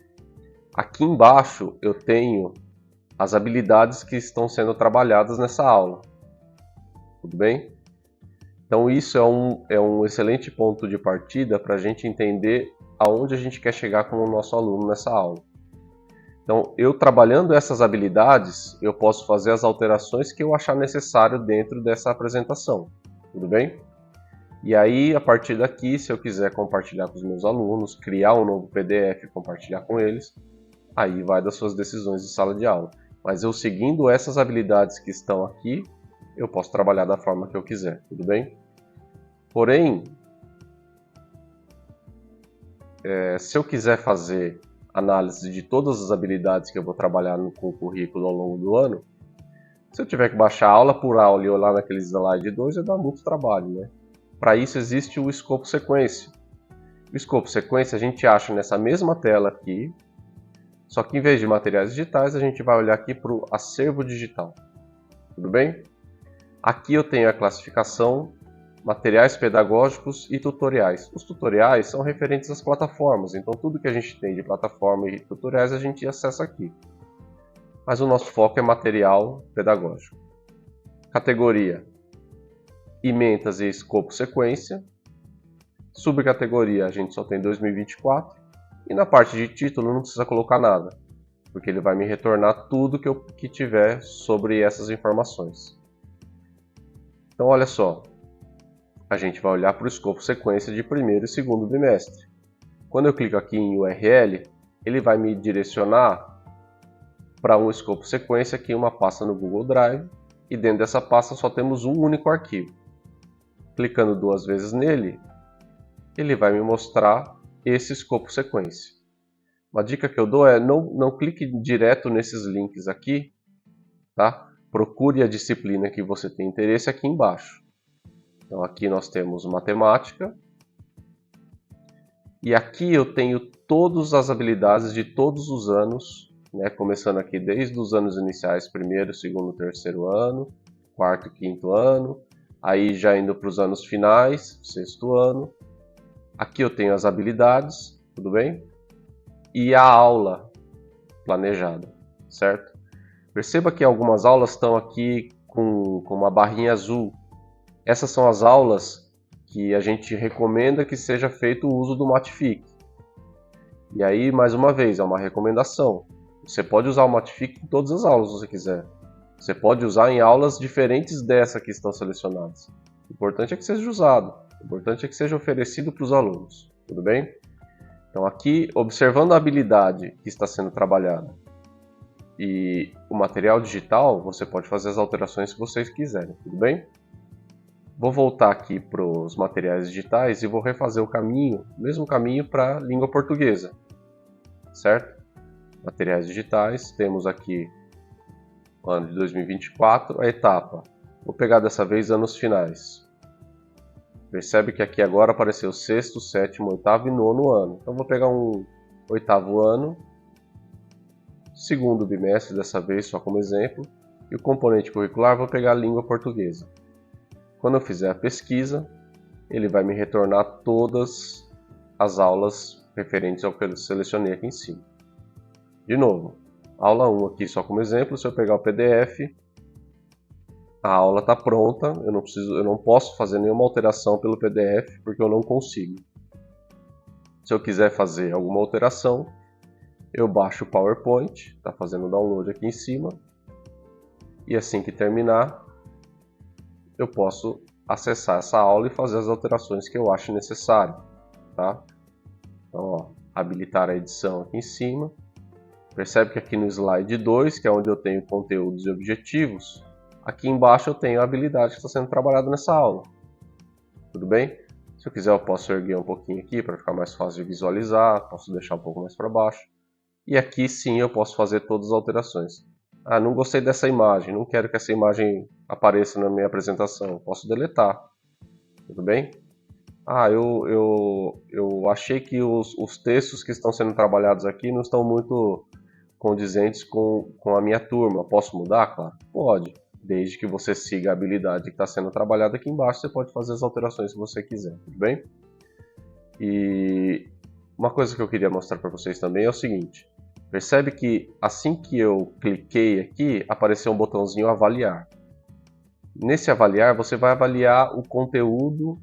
[SPEAKER 2] aqui embaixo eu tenho as habilidades que estão sendo trabalhadas nessa aula. Tudo bem? Então isso é um excelente ponto de partida para a gente entender aonde a gente quer chegar com o nosso aluno nessa aula. Então, eu trabalhando essas habilidades, eu posso fazer as alterações que eu achar necessário dentro dessa apresentação. Tudo bem? E aí, a partir daqui, se eu quiser compartilhar com os meus alunos, criar um novo PDF e compartilhar com eles, aí vai das suas decisões de sala de aula. Mas eu seguindo essas habilidades que estão aqui, eu posso trabalhar da forma que eu quiser, tudo bem? Porém, se eu quiser fazer análise de todas as habilidades que eu vou trabalhar com o currículo ao longo do ano, se eu tiver que baixar aula por aula e olhar naquele slide 2, vai dar muito trabalho, né? Para isso existe o escopo sequência. O escopo sequência a gente acha nessa mesma tela aqui, só que em vez de materiais digitais, a gente vai olhar aqui para o acervo digital. Tudo bem? Aqui eu tenho a classificação, materiais pedagógicos e tutoriais. Os tutoriais são referentes às plataformas, então tudo que a gente tem de plataforma e tutoriais a gente acessa aqui. Mas o nosso foco é material pedagógico. Categoria: ementas e escopo sequência. Subcategoria a gente só tem 2024. E na parte de título não precisa colocar nada, porque ele vai me retornar tudo que tiver sobre essas informações. Então olha só, a gente vai olhar para o escopo sequência de primeiro e segundo bimestre. Quando eu clico aqui em URL, ele vai me direcionar para um escopo sequência aqui, uma pasta no Google Drive, e dentro dessa pasta só temos um único arquivo. Clicando 2 vezes nele, ele vai me mostrar esse escopo sequência. Uma dica que eu dou é não clique direto nesses links aqui, tá? Procure a disciplina que você tem interesse aqui embaixo. Então aqui nós temos matemática, e aqui eu tenho todas as habilidades de todos os anos, né? Começando aqui desde os anos iniciais, primeiro, segundo, terceiro ano, quarto e quinto ano, aí já indo para os anos finais, sexto ano. Aqui eu tenho as habilidades, tudo bem? E a aula planejada, certo? Perceba que algumas aulas estão aqui com uma barrinha azul. Essas são as aulas que a gente recomenda que seja feito o uso do Matific. E aí, mais uma vez, é uma recomendação. Você pode usar o Matific em todas as aulas se você quiser. Você pode usar em aulas diferentes dessa que estão selecionadas. O importante é que seja usado. O importante é que seja oferecido para os alunos. Tudo bem? Então aqui, observando a habilidade que está sendo trabalhada e o material digital, você pode fazer as alterações que vocês quiserem. Tudo bem? Vou voltar aqui para os materiais digitais e vou refazer o mesmo caminho para a língua portuguesa. Certo? Materiais digitais, temos aqui o ano de 2024, a etapa. Vou pegar dessa vez anos finais. Percebe que aqui agora apareceu o sexto, sétimo, oitavo e nono ano. Então vou pegar um oitavo ano, segundo bimestre dessa vez, só como exemplo, e o componente curricular vou pegar a língua portuguesa. Quando eu fizer a pesquisa, ele vai me retornar todas as aulas referentes ao que eu selecionei aqui em cima. De novo, aula 1 aqui só como exemplo, se eu pegar o PDF, a aula está pronta, eu não posso fazer nenhuma alteração pelo PDF porque eu não consigo. Se eu quiser fazer alguma alteração, eu baixo o PowerPoint, está fazendo download aqui em cima, e assim que terminar, eu posso acessar essa aula e fazer as alterações que eu acho necessário, tá? Então, ó, habilitar a edição aqui em cima. Percebe que aqui no slide 2, que é onde eu tenho conteúdos e objetivos, aqui embaixo eu tenho a habilidade que está sendo trabalhada nessa aula. Tudo bem? Se eu quiser eu posso erguer um pouquinho aqui para ficar mais fácil de visualizar, posso deixar um pouco mais para baixo. E aqui sim eu posso fazer todas as alterações. Ah, não gostei dessa imagem, não quero que essa imagem apareça na minha apresentação, posso deletar. Tudo bem? Ah, eu achei que os textos que estão sendo trabalhados aqui não estão muito condizentes com a minha turma. Posso mudar? Claro, pode. Desde que você siga a habilidade que está sendo trabalhada aqui embaixo, você pode fazer as alterações que você quiser, tudo bem? E uma coisa que eu queria mostrar para vocês também é o seguinte. Percebe que assim que eu cliquei aqui, apareceu um botãozinho avaliar. Nesse avaliar, você vai avaliar o conteúdo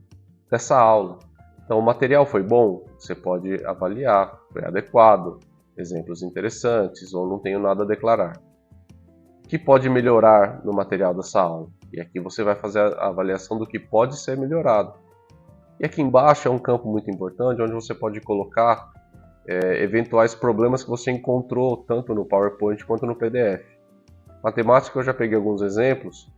[SPEAKER 2] dessa aula. Então, o material foi bom? Você pode avaliar, foi adequado, exemplos interessantes ou não tenho nada a declarar. O que pode melhorar no material dessa aula? E aqui você vai fazer a avaliação do que pode ser melhorado. E aqui embaixo é um campo muito importante, onde você pode colocar eventuais problemas que você encontrou tanto no PowerPoint quanto no PDF. Matemática eu já peguei alguns exemplos,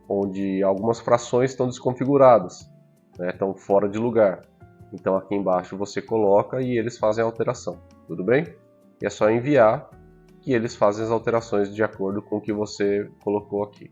[SPEAKER 2] onde algumas frações estão desconfiguradas, né, estão fora de lugar. Então aqui embaixo você coloca e eles fazem a alteração, tudo bem? E é só enviar que eles fazem as alterações de acordo com o que você colocou aqui.